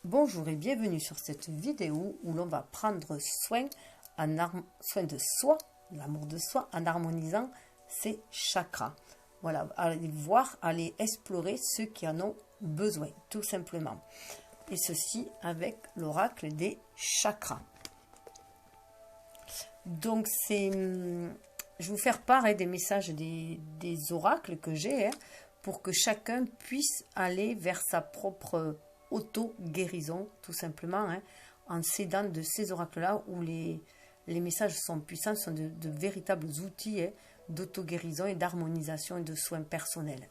Bonjour et bienvenue sur cette vidéo où l'on va prendre soin de soi, l'amour de soi, en harmonisant ses chakras. Voilà, allez voir, allez explorer ceux qui en ont besoin, tout simplement. Et ceci avec l'oracle des chakras. Donc, je vais vous faire part des messages des oracles que j'ai pour que chacun puisse aller vers sa propre auto-guérison, tout simplement, en s'aidant de ces oracles-là où les messages sont puissants, sont de véritables outils d'auto-guérison et d'harmonisation et de soins personnels.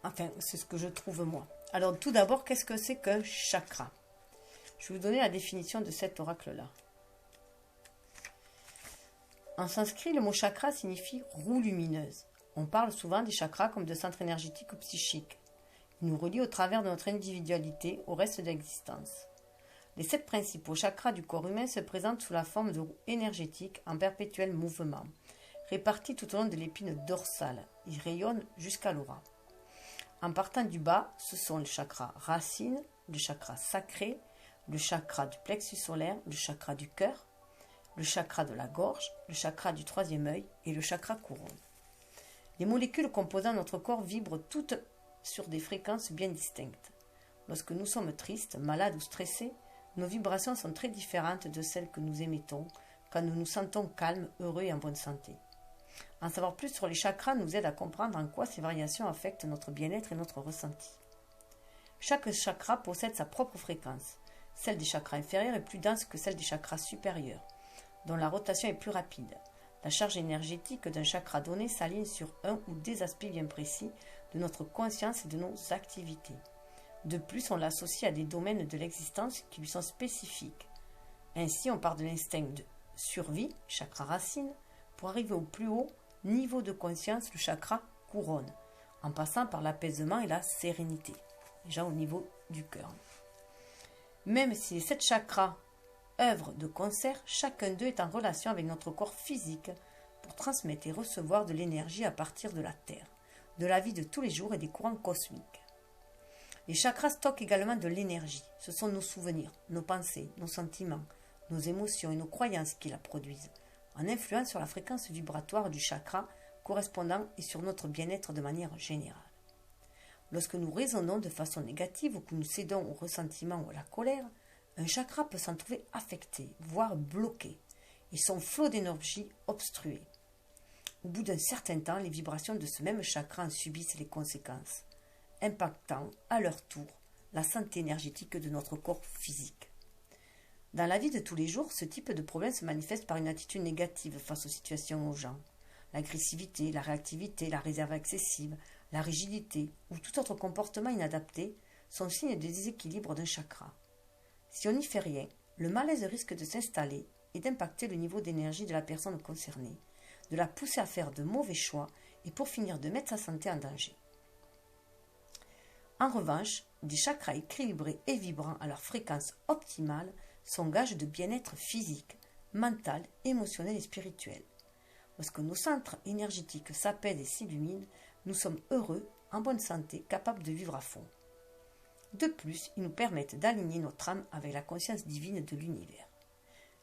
Enfin, c'est ce que je trouve moi. Alors, tout d'abord, qu'est-ce que c'est qu'un chakra? Je vais vous donner la définition de cet oracle-là. En sanskrit, le mot chakra signifie roue lumineuse. On parle souvent des chakras comme de centres énergétiques ou psychiques. Ils nous relient au travers de notre individualité au reste de l'existence. Les 7 principaux chakras du corps humain se présentent sous la forme de roues énergétiques en perpétuel mouvement, répartis tout au long de l'épine dorsale. Ils rayonnent jusqu'à l'aura. En partant du bas, ce sont le chakra racine, le chakra sacré, le chakra du plexus solaire, le chakra du cœur, le chakra de la gorge, le chakra du 3e œil et le chakra couronne. Les molécules composant notre corps vibrent toutes sur des fréquences bien distinctes. Lorsque nous sommes tristes, malades ou stressés, nos vibrations sont très différentes de celles que nous émettons quand nous nous sentons calmes, heureux et en bonne santé. En savoir plus sur les chakras nous aide à comprendre en quoi ces variations affectent notre bien-être et notre ressenti. Chaque chakra possède sa propre fréquence. Celle des chakras inférieurs est plus dense que celle des chakras supérieurs, dont la rotation est plus rapide. La charge énergétique d'un chakra donné s'aligne sur un ou des aspects bien précis de notre conscience et de nos activités. De plus, on l'associe à des domaines de l'existence qui lui sont spécifiques. Ainsi, on part de l'instinct de survie, chakra racine, pour arriver au plus haut niveau de conscience, le chakra couronne, en passant par l'apaisement et la sérénité, déjà au niveau du cœur. Même si les 7 chakras œuvrent de concert, chacun d'eux est en relation avec notre corps physique pour transmettre et recevoir de l'énergie à partir de la Terre, de la vie de tous les jours et des courants cosmiques. Les chakras stockent également de l'énergie. Ce sont nos souvenirs, nos pensées, nos sentiments, nos émotions et nos croyances qui la produisent, en influant sur la fréquence vibratoire du chakra correspondant et sur notre bien-être de manière générale. Lorsque nous raisonnons de façon négative ou que nous cédons au ressentiment ou à la colère, un chakra peut s'en trouver affecté, voire bloqué, et son flot d'énergie obstrué. Au bout d'un certain temps, les vibrations de ce même chakra en subissent les conséquences, impactant à leur tour la santé énergétique de notre corps physique. Dans la vie de tous les jours, ce type de problème se manifeste par une attitude négative face aux situations aux gens. L'agressivité, la réactivité, la réserve excessive, la rigidité ou tout autre comportement inadapté sont signes de déséquilibre d'un chakra. Si on n'y fait rien, le malaise risque de s'installer et d'impacter le niveau d'énergie de la personne concernée, de la pousser à faire de mauvais choix et pour finir de mettre sa santé en danger. En revanche, des chakras équilibrés et vibrants à leur fréquence optimale sont gages de bien-être physique, mental, émotionnel et spirituel. Lorsque nos centres énergétiques s'apaisent et s'illuminent, nous sommes heureux, en bonne santé, capables de vivre à fond. De plus, ils nous permettent d'aligner notre âme avec la conscience divine de l'univers.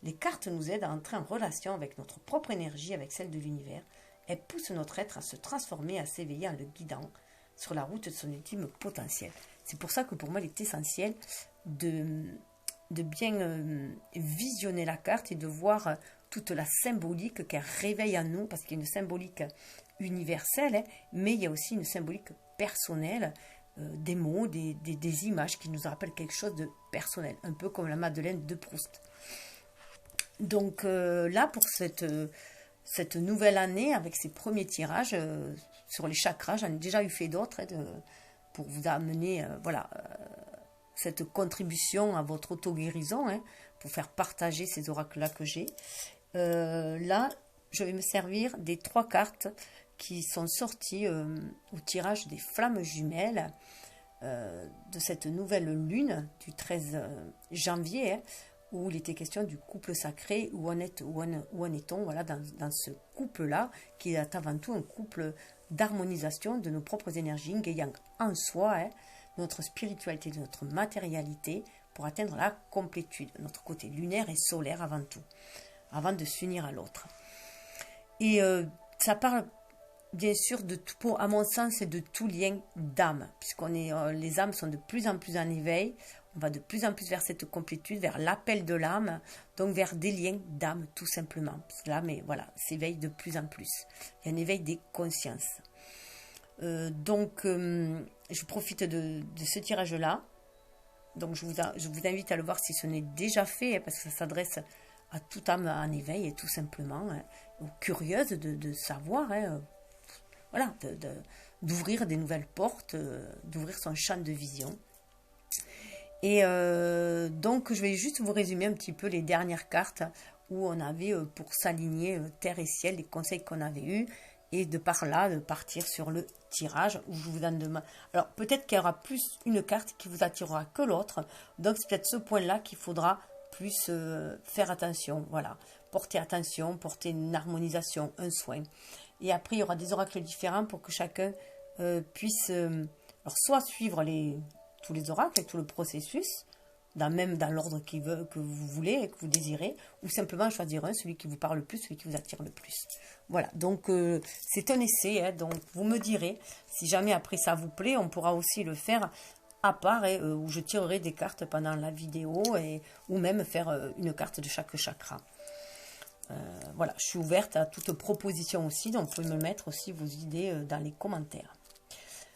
Les cartes nous aident à entrer en relation avec notre propre énergie, avec celle de l'univers. Elles poussent notre être à se transformer, à s'éveiller en le guidant sur la route de son ultime potentiel. C'est pour ça que pour moi, il est essentiel de bien visionner la carte et de voir toute la symbolique qu'elle réveille en nous, parce qu'il y a une symbolique universelle, mais il y a aussi une symbolique personnelle, des mots, des images qui nous rappellent quelque chose de personnel, un peu comme la Madeleine de Proust. Donc là, pour cette nouvelle année, avec ces premiers tirages sur les chakras, j'en ai déjà eu fait d'autres pour vous amener cette contribution à votre auto-guérison, pour faire partager ces oracles-là que j'ai. Là, je vais me servir des 3 cartes qui sont sorties au tirage des flammes jumelles de cette nouvelle lune du 13 janvier, où il était question du couple sacré, où en est-on voilà, dans ce couple-là, qui est avant tout un couple d'harmonisation de nos propres énergies, yin et yang en soi, de notre spiritualité, de notre matérialité, pour atteindre la complétude, notre côté lunaire et solaire avant tout, avant de s'unir à l'autre. Et ça parle bien sûr de tout, à mon sens, c'est de tout lien d'âme, puisqu'on est, les âmes sont de plus en plus en éveil, on va de plus en plus vers cette complétude, vers l'appel de l'âme, donc vers des liens d'âme tout simplement. Parce que l'âme, voilà, s'éveille de plus en plus. Il y a un éveil des consciences. Je profite de ce tirage-là. Donc je vous invite à le voir si ce n'est déjà fait, hein, parce que ça s'adresse à toute âme en éveil, et tout simplement, hein, aux curieuses de savoir, hein, voilà, d'ouvrir des nouvelles portes, d'ouvrir son champ de vision. Et donc je vais juste vous résumer un petit peu les dernières cartes où on avait pour s'aligner terre et ciel, les conseils qu'on avait eus, et de par là de partir sur le tirage où je vous donne demain. Alors peut-être qu'il y aura plus une carte qui vous attirera que l'autre, donc c'est peut-être ce point-là qu'il faudra plus faire attention, voilà, porter attention, porter une harmonisation, un soin. Et après il y aura des oracles différents pour que chacun puisse alors soit suivre tous les oracles et tout le processus, même dans l'ordre que vous voulez et que vous désirez, ou simplement choisir un, celui qui vous parle le plus, celui qui vous attire le plus. Voilà, donc c'est un essai, hein, donc vous me direz, si jamais après ça vous plaît, on pourra aussi le faire à part, où je tirerai des cartes pendant la vidéo, ou même faire une carte de chaque chakra. Voilà, je suis ouverte à toute proposition aussi, donc vous pouvez me mettre aussi vos idées dans les commentaires.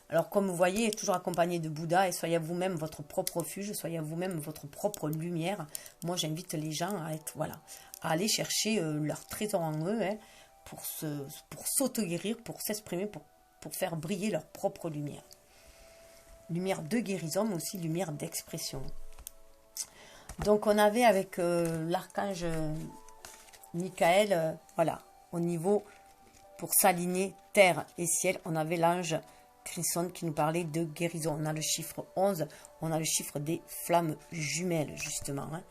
Alors, comme vous voyez, toujours accompagné de Bouddha, et soyez vous-même votre propre refuge, soyez vous-même votre propre lumière. Moi, j'invite les gens à être, voilà, à aller chercher leur trésor en eux, hein, pour s'auto-guérir, pour s'exprimer, pour faire briller leur propre lumière. Lumière de guérison, mais aussi lumière d'expression. Donc, on avait avec l'archange Michael, voilà, au niveau, pour s'aligner terre et ciel, on avait l'ange Chrysson qui nous parlait de guérison. On a le chiffre 11, on a le chiffre des flammes jumelles, justement. Hein,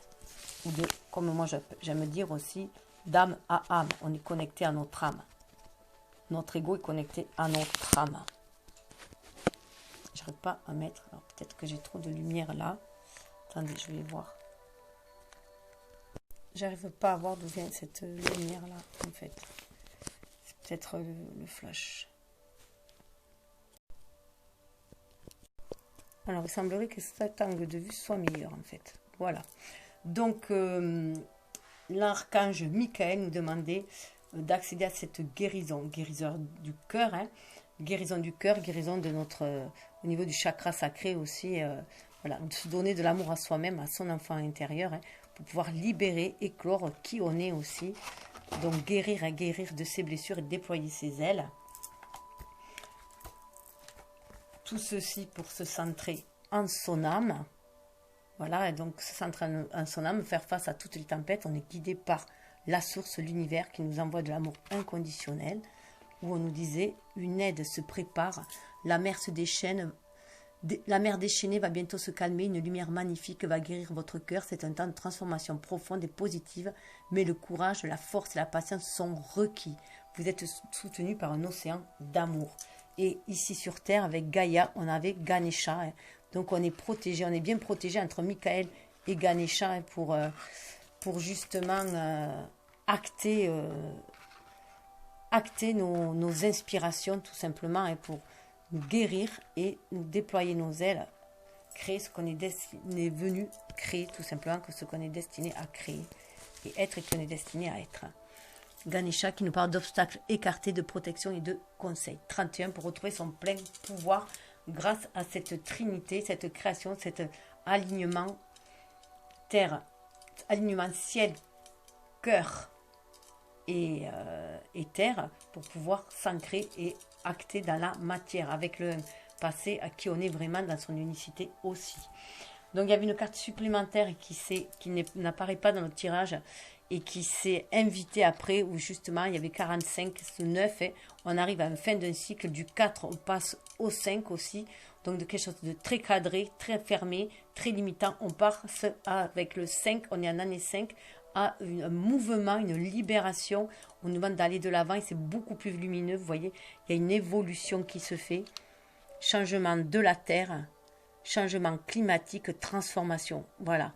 ou de, comme moi j'aime dire aussi, d'âme à âme. On est connecté à notre âme. Notre ego est connecté à notre âme. J'arrive pas à mettre, alors peut-être que j'ai trop de lumière là. Attendez, je vais voir. J'arrive pas à voir d'où vient cette lumière là, en fait. C'est peut-être le flash. Alors, il semblerait que cet angle de vue soit meilleur, en fait. Voilà. Donc, l'archange Michael nous demandait d'accéder à cette guérison. Guérison du cœur, hein. Guérison du cœur, guérison de notre... au niveau du chakra sacré aussi. Voilà, de se donner de l'amour à soi-même, à son enfant intérieur, hein, pour pouvoir libérer, éclore qui on est aussi. Donc, guérir de ses blessures et déployer ses ailes. Tout ceci pour se centrer en son âme. Voilà, et donc se centrer en son âme, faire face à toutes les tempêtes. On est guidé par la source, l'univers, qui nous envoie de l'amour inconditionnel. Où on nous disait, une aide se prépare, la mer se déchaîne, la mer déchaînée va bientôt se calmer, une lumière magnifique va guérir votre cœur. C'est un temps de transformation profonde et positive, mais le courage, la force et la patience sont requis. Vous êtes soutenu par un océan d'amour. Et ici sur Terre, avec Gaïa, on avait Ganesha. Hein. Donc on est protégé, on est bien protégé entre Michael et Ganesha, hein, pour justement acter nos inspirations tout simplement, et pour nous guérir et nous déployer nos ailes, créer ce qu'on est venu créer tout simplement, que ce qu'on est destiné à créer et être et qu'on est destiné à être. Ganesha qui nous parle d'obstacles écartés, de protection et de conseils. 31 pour retrouver son plein pouvoir grâce à cette trinité, cette création, cet alignement terre, alignement ciel, cœur et terre, pour pouvoir s'ancrer et acter dans la matière avec le passé à qui on est vraiment dans son unicité aussi. Donc il y avait une carte supplémentaire qui n'apparaît pas dans notre tirage et qui s'est invitée après, où justement il y avait 45, ce 9, et on arrive à la fin d'un cycle, du 4 on passe au 5 aussi, donc de quelque chose de très cadré, très fermé, très limitant. On passe avec le 5, on est en année 5, à un mouvement, une libération. On nous demande d'aller de l'avant et c'est beaucoup plus lumineux. Vous voyez, il y a une évolution qui se fait. Changement de la terre, changement climatique, transformation. Voilà.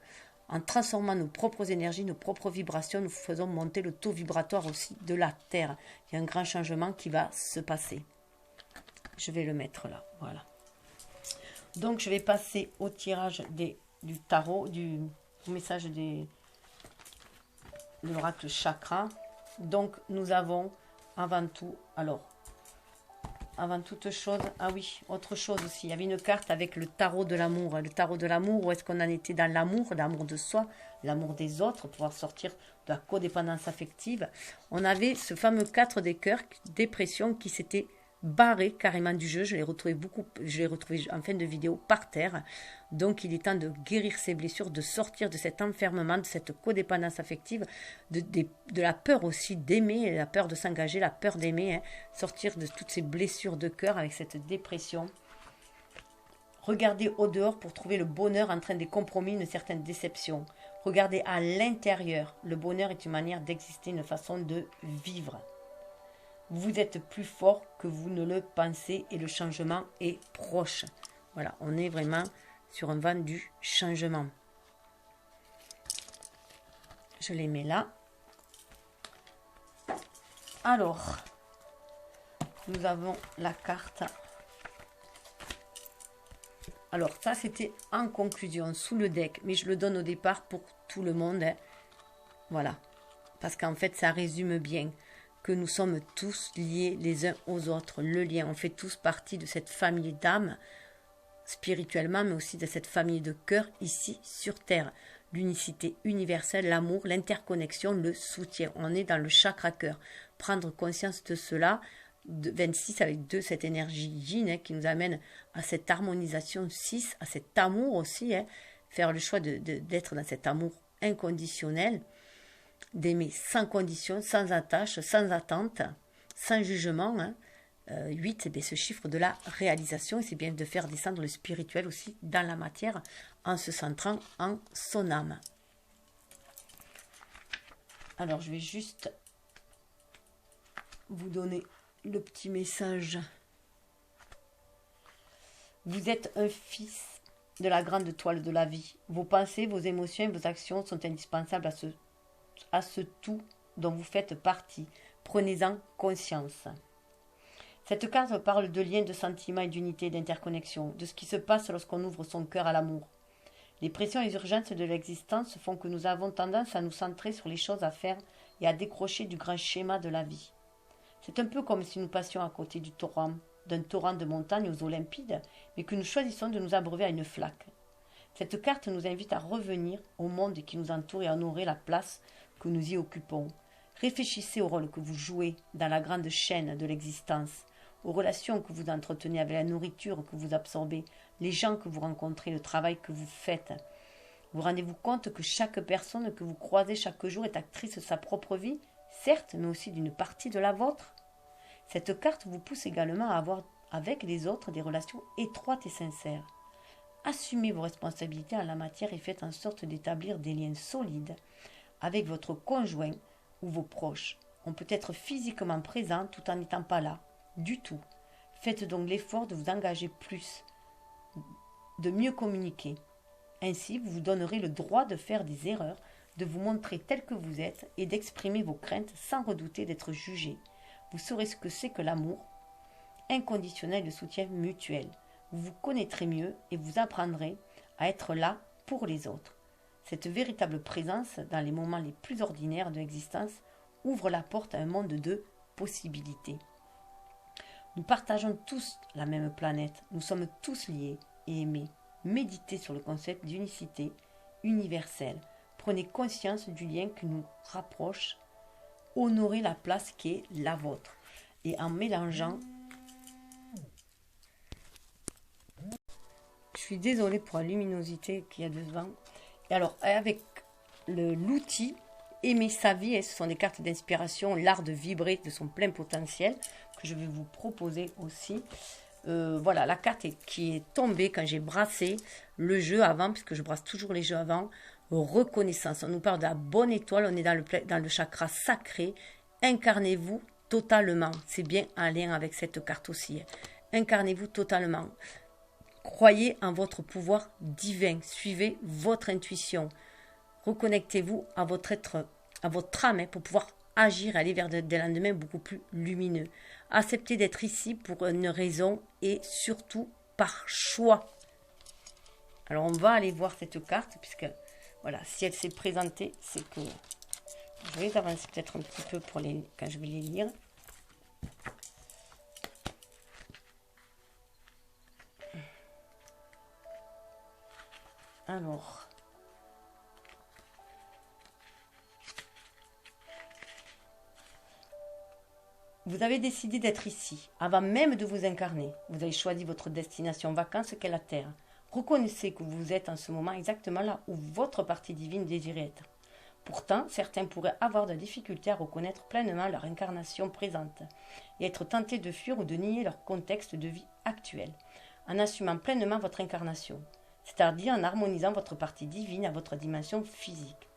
En transformant nos propres énergies, nos propres vibrations, nous faisons monter le taux vibratoire aussi de la Terre. Il y a un grand changement qui va se passer. Je vais le mettre là, voilà. Donc, je vais passer au tirage du tarot, au message de l'oracle chakra. Donc, nous avons avant tout, avant toute chose, ah oui, autre chose aussi. Il y avait une carte avec le tarot de l'amour. Le tarot de l'amour, où est-ce qu'on en était dans l'amour, l'amour de soi, l'amour des autres, pouvoir sortir de la codépendance affective. On avait ce fameux 4 des cœurs, dépression, qui s'était barré carrément du jeu. Je l'ai retrouvé en fin de vidéo par terre. Donc il est temps de guérir ses blessures, de sortir de cet enfermement, de cette codépendance affective, de la peur aussi d'aimer, la peur de s'engager, la peur d'aimer, hein. Sortir de toutes ces blessures de cœur avec cette dépression. Regardez au dehors pour trouver le bonheur en train des compromis, une certaine déception. Regardez à l'intérieur. Le bonheur est une manière d'exister, une façon de vivre. Vous êtes plus fort que vous ne le pensez et le changement est proche. Voilà, on est vraiment sur un vent du changement. Je les mets là. Alors, nous avons la carte. Alors, ça, c'était en conclusion, sous le deck. Mais je le donne au départ pour tout le monde. Hein. Voilà. Parce qu'en fait, ça résume bien que nous sommes tous liés les uns aux autres. Le lien, on fait tous partie de cette famille d'âmes, spirituellement, mais aussi de cette famille de cœur ici sur Terre. L'unicité universelle, l'amour, l'interconnexion, le soutien. On est dans le chakra cœur. Prendre conscience de cela, de 26 avec 2, cette énergie yin hein, qui nous amène à cette harmonisation 6, à cet amour aussi. Hein, faire le choix d'être dans cet amour inconditionnel, d'aimer sans condition, sans attache, sans attente, sans jugement. Hein. 8, c'est ce chiffre de la réalisation. Et c'est bien de faire descendre le spirituel aussi dans la matière en se centrant en son âme. Alors, je vais juste vous donner le petit message. Vous êtes un fils de la grande toile de la vie. Vos pensées, vos émotions et vos actions sont indispensables à ce tout dont vous faites partie. Prenez-en conscience. Cette carte parle de liens, de sentiments et d'unité, d'interconnexion, de ce qui se passe lorsqu'on ouvre son cœur à l'amour. Les pressions et les urgences de l'existence font que nous avons tendance à nous centrer sur les choses à faire et à décrocher du grand schéma de la vie. C'est un peu comme si nous passions à côté d'un torrent de montagne aux eaux limpides, mais que nous choisissons de nous abreuver à une flaque. Cette carte nous invite à revenir au monde qui nous entoure et à honorer la place que nous y occupons. Réfléchissez au rôle que vous jouez dans la grande chaîne de l'existence, aux relations que vous entretenez avec la nourriture que vous absorbez, les gens que vous rencontrez, le travail que vous faites. Vous rendez-vous compte que chaque personne que vous croisez chaque jour est actrice de sa propre vie, certes, mais aussi d'une partie de la vôtre. Cette carte vous pousse également à avoir avec les autres des relations étroites et sincères. Assumez vos responsabilités en la matière et faites en sorte d'établir des liens solides avec votre conjoint ou vos proches. On peut être physiquement présent tout en n'étant pas là, du tout. Faites donc l'effort de vous engager plus, de mieux communiquer. Ainsi, vous vous donnerez le droit de faire des erreurs, de vous montrer tel que vous êtes et d'exprimer vos craintes sans redouter d'être jugé. Vous saurez ce que c'est que l'amour inconditionnel et le soutien mutuel. Vous vous connaîtrez mieux et vous apprendrez à être là pour les autres. Cette véritable présence dans les moments les plus ordinaires de l'existence ouvre la porte à un monde de possibilités. Nous partageons tous la même planète, nous sommes tous liés et aimés. Méditez sur le concept d'unicité universelle. Prenez conscience du lien qui nous rapproche. Honorez la place qui est la vôtre. Et en mélangeant... Je suis désolée pour la luminosité qu'il y a devant. Et alors, avec l'outil Aimer sa vie, et ce sont des cartes d'inspiration, l'art de vibrer de son plein potentiel, que je vais vous proposer aussi. Voilà, la carte qui est tombée quand j'ai brassé le jeu avant, puisque je brasse toujours les jeux avant. Reconnaissance, on nous parle de la bonne étoile, on est dans le chakra sacré. Incarnez-vous totalement, c'est bien en lien avec cette carte aussi. Incarnez-vous totalement. Croyez en votre pouvoir divin. Suivez votre intuition. Reconnectez-vous à votre être, à votre âme pour pouvoir agir, aller vers des lendemains beaucoup plus lumineux. Acceptez d'être ici pour une raison et surtout par choix. Alors on va aller voir cette carte puisque voilà, si elle s'est présentée, c'est que je vais avancer peut-être un petit peu pour quand je vais les lire. Alors, vous avez décidé d'être ici, avant même de vous incarner. Vous avez choisi votre destination vacances qu'est la Terre. Reconnaissez que vous êtes en ce moment exactement là où votre partie divine désirait être. Pourtant, certains pourraient avoir de la difficulté à reconnaître pleinement leur incarnation présente et être tentés de fuir ou de nier leur contexte de vie actuel, en assumant pleinement votre incarnation, c'est-à-dire en harmonisant votre partie divine à votre dimension physique.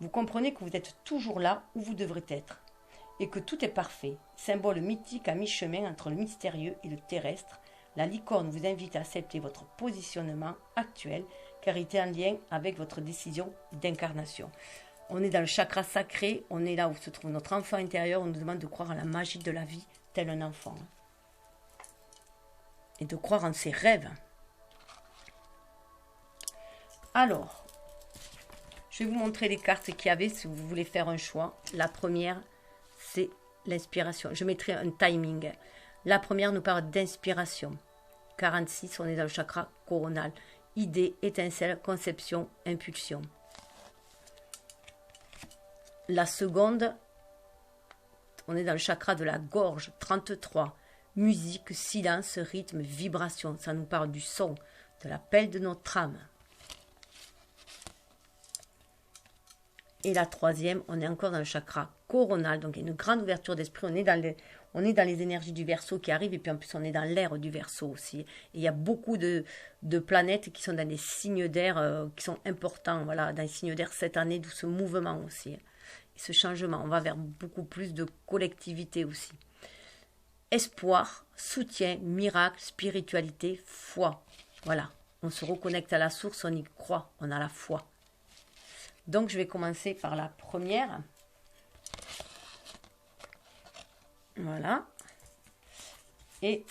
Vous comprenez que vous êtes toujours là où vous devrez être, et que tout est parfait, symbole mythique à mi-chemin entre le mystérieux et le terrestre. La licorne vous invite à accepter votre positionnement actuel, car il est en lien avec votre décision d'incarnation. On est dans le chakra sacré, on est là où se trouve notre enfant intérieur, on nous demande de croire à la magie de la vie, tel un enfant. Et de croire en ses rêves. Alors, je vais vous montrer les cartes qu'il y avait si vous voulez faire un choix. La première, c'est l'inspiration. Je mettrai un timing. La première nous parle d'inspiration. 46, on est dans le chakra coronal. Idée, étincelle, conception, impulsion. La seconde, on est dans le chakra de la gorge. 33, musique, silence, rythme, vibration. Ça nous parle du son, de l'appel de notre âme. Et la troisième, on est encore dans le chakra coronal, donc il y a une grande ouverture d'esprit. On est dans les énergies du Verseau qui arrivent, et puis en plus on est dans l'ère du Verseau aussi. Et il y a beaucoup de planètes qui sont dans des signes d'air qui sont importants, voilà, dans les signes d'air cette année, d'où ce mouvement aussi. Et ce changement, on va vers beaucoup plus de collectivité aussi. Espoir, soutien, miracle, spiritualité, foi. Voilà, on se reconnecte à la source, on y croit, on a la foi. Donc, je vais commencer par la première. Voilà. Et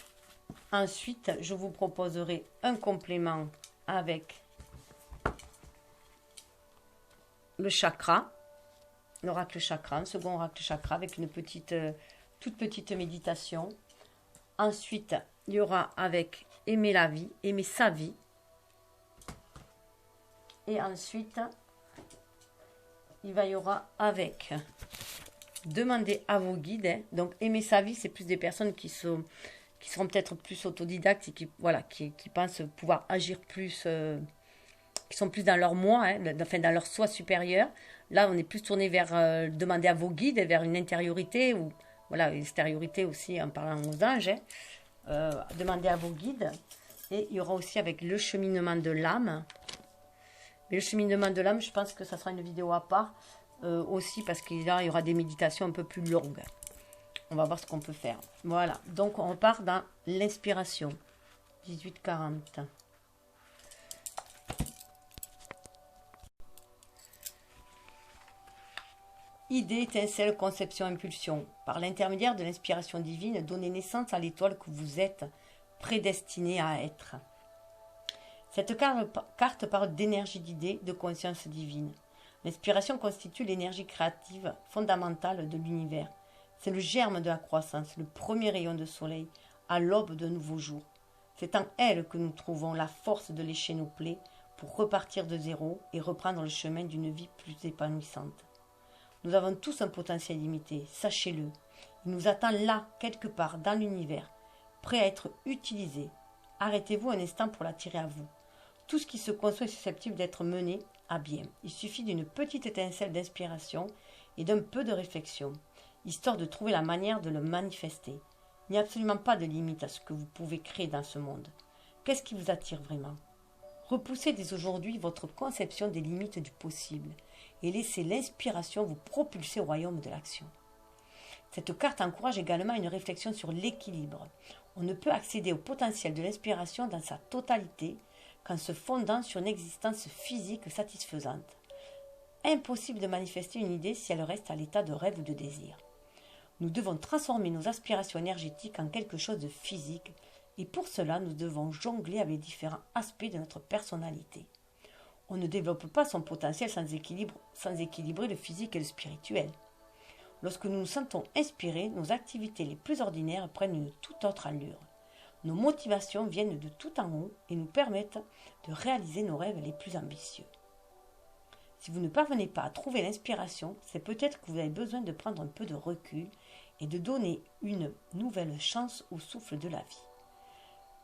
ensuite, je vous proposerai un complément avec le chakra, l'oracle chakra, un second oracle chakra avec une toute petite méditation. Ensuite, il y aura avec aimer la vie, aimer sa vie. Et ensuite, il y aura avec demander à vos guides. Donc, aimer sa vie, c'est plus des personnes qui seront peut-être plus autodidactes et qui pensent pouvoir agir plus, qui sont plus dans leur moi, dans leur soi supérieur. Là, on est plus tourné vers demander à vos guides, vers une intériorité ou voilà, une extériorité aussi en parlant aux anges. Demander à vos guides. Et il y aura aussi avec le cheminement de l'âme. Mais le cheminement de l'âme, je pense que ça sera une vidéo à part aussi parce qu'il y aura des méditations un peu plus longues. On va voir ce qu'on peut faire. Voilà, donc on part dans l'inspiration. 1840. Idée, étincelle, conception, impulsion. Par l'intermédiaire de l'inspiration divine, donnez naissance à l'étoile que vous êtes prédestiné à être. Cette carte parle d'énergie d'idées, de conscience divine. L'inspiration constitue l'énergie créative fondamentale de l'univers. C'est le germe de la croissance, le premier rayon de soleil, à l'aube d'un nouveau jour. C'est en elle que nous trouvons la force de lécher nos plaies pour repartir de zéro et reprendre le chemin d'une vie plus épanouissante. Nous avons tous un potentiel limité, sachez-le. Il nous attend là, quelque part dans l'univers, prêt à être utilisé. Arrêtez-vous un instant pour l'attirer à vous. Tout ce qui se conçoit est susceptible d'être mené à bien. Il suffit d'une petite étincelle d'inspiration et d'un peu de réflexion, histoire de trouver la manière de le manifester. Il n'y a absolument pas de limite à ce que vous pouvez créer dans ce monde. Qu'est-ce qui vous attire vraiment? Repoussez dès aujourd'hui votre conception des limites du possible et laissez l'inspiration vous propulser au royaume de l'action. Cette carte encourage également une réflexion sur l'équilibre. On ne peut accéder au potentiel de l'inspiration dans sa totalité qu'en se fondant sur une existence physique satisfaisante. Impossible de manifester une idée si elle reste à l'état de rêve ou de désir. Nous devons transformer nos aspirations énergétiques en quelque chose de physique et pour cela nous devons jongler avec les différents aspects de notre personnalité. On ne développe pas son potentiel sans équilibrer le physique et le spirituel. Lorsque nous nous sentons inspirés, nos activités les plus ordinaires prennent une toute autre allure. Nos motivations viennent de tout en haut et nous permettent de réaliser nos rêves les plus ambitieux. Si vous ne parvenez pas à trouver l'inspiration, c'est peut-être que vous avez besoin de prendre un peu de recul et de donner une nouvelle chance au souffle de la vie.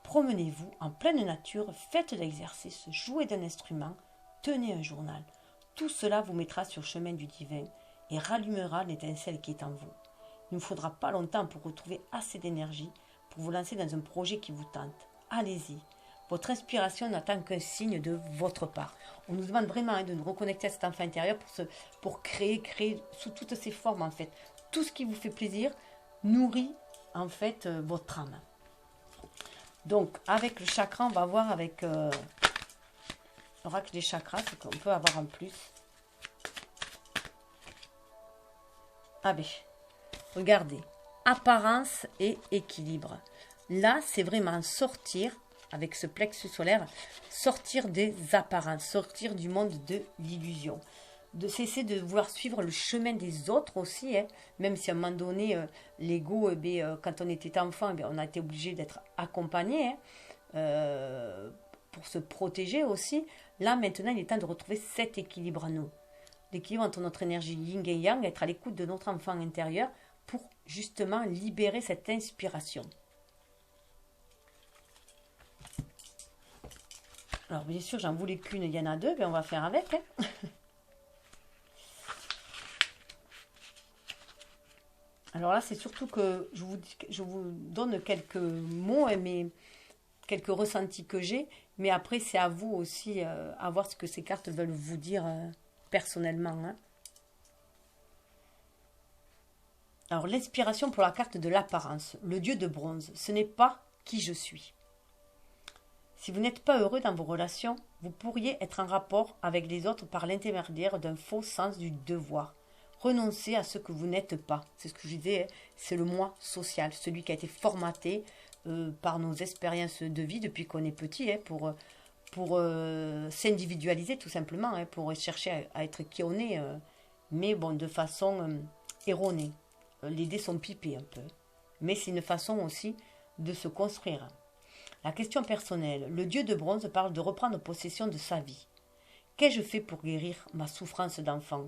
Promenez-vous en pleine nature, faites de l'exercice, jouez d'un instrument, tenez un journal. Tout cela vous mettra sur le chemin du divin et rallumera l'étincelle qui est en vous. Il ne vous faudra pas longtemps pour retrouver assez d'énergie pour vous lancer dans un projet qui vous tente. Allez-y. Votre inspiration n'attend qu'un signe de votre part. On nous demande vraiment de nous reconnecter à cet enfant intérieur pour créer sous toutes ses formes en fait. Tout ce qui vous fait plaisir nourrit en fait votre âme. Donc avec le chakra, on va voir avec l'oracle des chakras ce qu'on peut avoir en plus. Ah ben, regardez, apparence et équilibre. Là, c'est vraiment sortir avec ce plexus solaire, sortir des apparences, sortir du monde de l'illusion. De cesser de vouloir suivre le chemin des autres aussi, hein, même si à un moment donné, l'ego, quand on était enfant, on a été obligé d'être accompagné pour se protéger aussi. Là, maintenant, il est temps de retrouver cet équilibre en nous. L'équilibre entre notre énergie yin et yang, être à l'écoute de notre enfant intérieur pour justement libérer cette inspiration. Alors bien sûr, j'en voulais qu'une, il y en a deux, mais on va faire avec. Hein. Alors là, c'est surtout que je vous donne quelques mots, mais quelques ressentis que j'ai, mais après c'est à vous aussi à voir ce que ces cartes veulent vous dire personnellement. Hein. Alors l'inspiration pour la carte de l'apparence, le dieu de bronze, ce n'est pas qui je suis. Si vous n'êtes pas heureux dans vos relations, vous pourriez être en rapport avec les autres par l'intermédiaire d'un faux sens du devoir. Renoncez à ce que vous n'êtes pas. C'est ce que je disais, c'est le moi social, celui qui a été formaté par nos expériences de vie depuis qu'on est petit, pour s'individualiser tout simplement, pour chercher à être qui on est, mais bon, de façon erronée. Les dés sont pipés un peu. Mais c'est une façon aussi de se construire. La question personnelle. Le dieu de bronze parle de reprendre possession de sa vie. Qu'ai-je fait pour guérir ma souffrance d'enfant?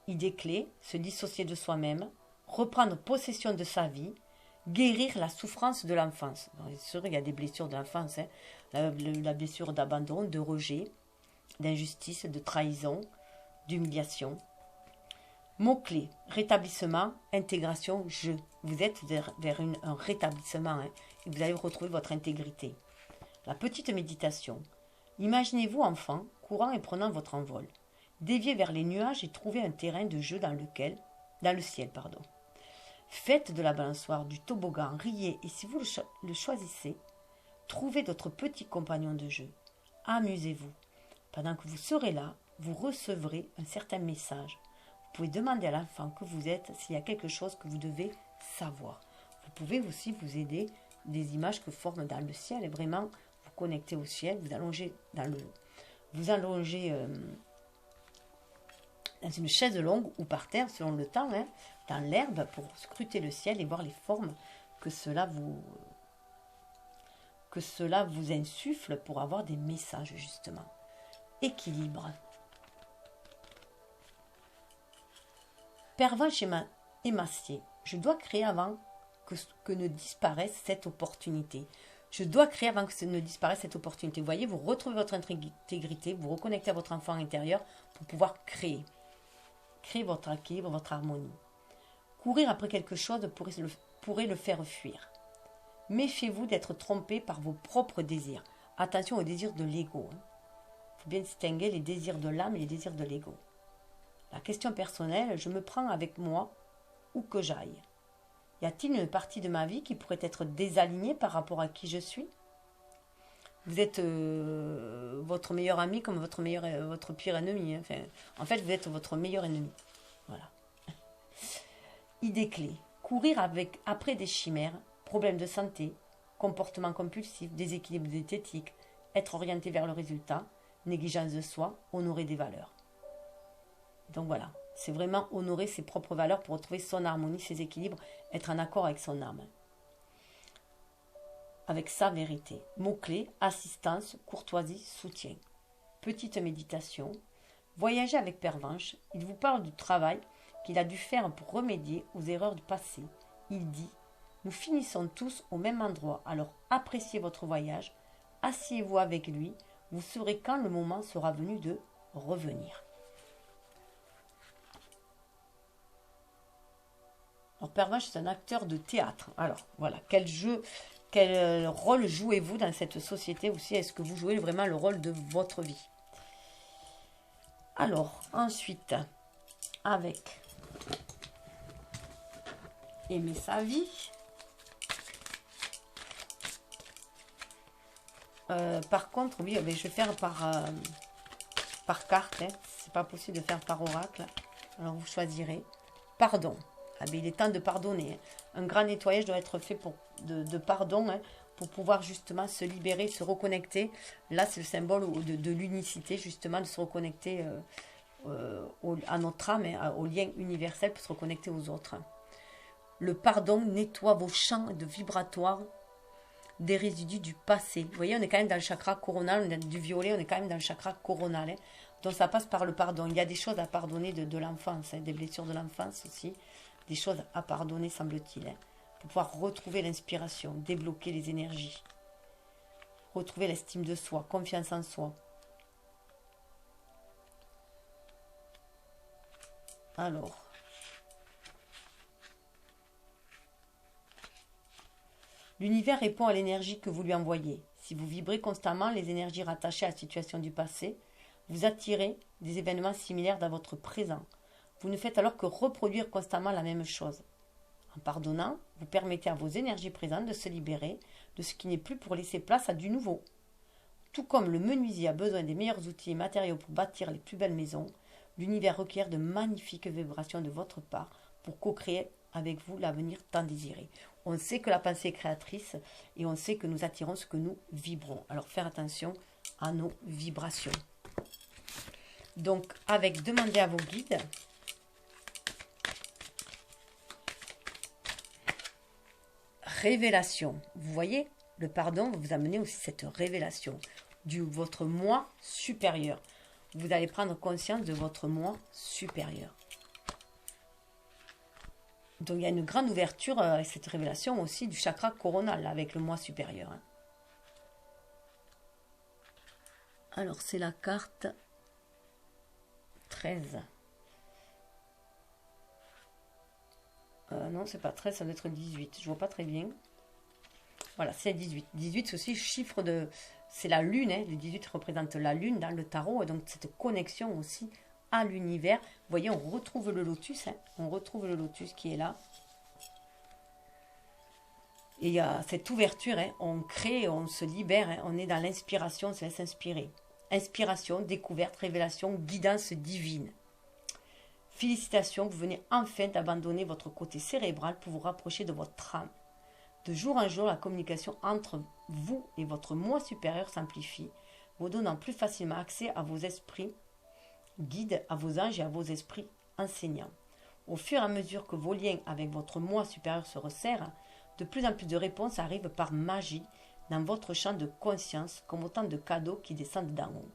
Idée clé, se dissocier de soi-même, reprendre possession de sa vie, guérir la souffrance de l'enfance. C'est sûr, il y a des blessures de l'enfance. Hein. La blessure d'abandon, de rejet, d'injustice, de trahison, d'humiliation. Mots-clés, rétablissement, intégration, je. Vous êtes vers un rétablissement hein, et vous allez retrouver votre intégrité. La petite méditation. Imaginez-vous enfant, courant et prenant votre envol. Déviez vers les nuages et trouvez un terrain de jeu dans le ciel. Faites de la balançoire, du toboggan, riez et si vous le choisissez, trouvez d'autres petits compagnons de jeu. Amusez-vous. Pendant que vous serez là, vous recevrez un certain message. Vous pouvez demander à l'enfant que vous êtes s'il y a quelque chose que vous devez savoir. Vous pouvez aussi vous aider des images que forment dans le ciel et vraiment vous connecter au ciel, vous allongez dans une chaise longue ou par terre selon le temps, hein, dans l'herbe pour scruter le ciel et voir les formes que cela vous insuffle pour avoir des messages justement. Équilibre. Pervenche et Massier, je dois créer avant que ne disparaisse cette opportunité. Je dois créer avant que ne disparaisse cette opportunité. Vous voyez, vous retrouvez votre intégrité, vous reconnectez à votre enfant intérieur pour pouvoir créer. Créer votre équilibre, votre harmonie. Courir après quelque chose pourrait le faire fuir. Méfiez-vous d'être trompé par vos propres désirs. Attention aux désirs de l'ego. Il faut bien distinguer les désirs de l'âme et les désirs de l'ego. La question personnelle, je me prends avec moi où que j'aille? Y a-t-il une partie de ma vie qui pourrait être désalignée par rapport à qui je suis? Vous êtes votre meilleur ami comme votre pire ennemi. Hein. Enfin, en fait, vous êtes votre meilleur ennemi. Voilà. Idée clé. Courir après des chimères, problèmes de santé, comportement compulsif, déséquilibre diététique, être orienté vers le résultat, négligence de soi, honorer des valeurs. Donc voilà, c'est vraiment honorer ses propres valeurs pour retrouver son harmonie, ses équilibres, être en accord avec son âme. Avec sa vérité. Mots-clés, assistance, courtoisie, soutien. Petite méditation. Voyager avec Pervenche, il vous parle du travail qu'il a dû faire pour remédier aux erreurs du passé. Il dit « Nous finissons tous au même endroit, alors appréciez votre voyage, asseyez-vous avec lui, vous saurez quand le moment sera venu de revenir. » Alors Pervenche, c'est un acteur de théâtre. Alors voilà, quel rôle jouez-vous dans cette société aussi? Est-ce que vous jouez vraiment le rôle de votre vie? Alors, ensuite, avec aimer sa vie. Par contre, oui, je vais faire par carte. Hein. C'est pas possible de faire par oracle. Alors, vous choisirez. Pardon. Ah, ben, il est temps de pardonner. Hein. Un grand nettoyage doit être fait de pardon hein, pour pouvoir justement se libérer, se reconnecter. Là, c'est le symbole de l'unicité, justement, de se reconnecter à notre âme, hein, au lien universel pour se reconnecter aux autres. Le pardon nettoie vos champs de vibratoires des résidus du passé. Vous voyez, on est quand même dans le chakra coronal, on est du violet, on est quand même dans le chakra coronal. Hein. Donc ça passe par le pardon. Il y a des choses à pardonner de l'enfance, hein, des blessures de l'enfance aussi, des choses à pardonner semble-t-il, hein, pour pouvoir retrouver l'inspiration, débloquer les énergies, retrouver l'estime de soi, confiance en soi. Alors, l'univers répond à l'énergie que vous lui envoyez. Si vous vibrez constamment les énergies rattachées à la situation du passé, vous attirez des événements similaires dans votre présent. Vous ne faites alors que reproduire constamment la même chose. En pardonnant, vous permettez à vos énergies présentes de se libérer de ce qui n'est plus pour laisser place à du nouveau. Tout comme le menuisier a besoin des meilleurs outils et matériaux pour bâtir les plus belles maisons, l'univers requiert de magnifiques vibrations de votre part pour co-créer avec vous l'avenir tant désiré. On sait que la pensée est créatrice et on sait que nous attirons ce que nous vibrons. Alors faire attention à nos vibrations. Donc avec demandez à vos guides. Révélation. Vous voyez, le pardon va vous amener aussi cette révélation de votre moi supérieur. Vous allez prendre conscience de votre moi supérieur. Donc il y a une grande ouverture avec cette révélation aussi du chakra coronal avec le moi supérieur. Hein. Alors c'est la carte 13. Non, c'est pas 13, ça doit être 18. Je vois pas très bien. Voilà, c'est 18. 18, c'est aussi chiffre de... C'est la lune, hein. Le 18 représente la lune dans le tarot. Et donc cette connexion aussi à l'univers. Vous voyez, on retrouve le lotus. Hein. On retrouve le lotus qui est là. Et il y a cette ouverture. Hein. On crée, on se libère. Hein. On est dans l'inspiration, on se laisse inspirer. Inspiration, découverte, révélation, guidance divine. Félicitations, vous venez enfin d'abandonner votre côté cérébral pour vous rapprocher de votre âme. De jour en jour, la communication entre vous et votre moi supérieur s'amplifie, vous donnant plus facilement accès à vos esprits guides, à vos anges et à vos esprits enseignants. Au fur et à mesure que vos liens avec votre moi supérieur se resserrent, de plus en plus de réponses arrivent par magie dans votre champ de conscience, comme autant de cadeaux qui descendent d'en haut.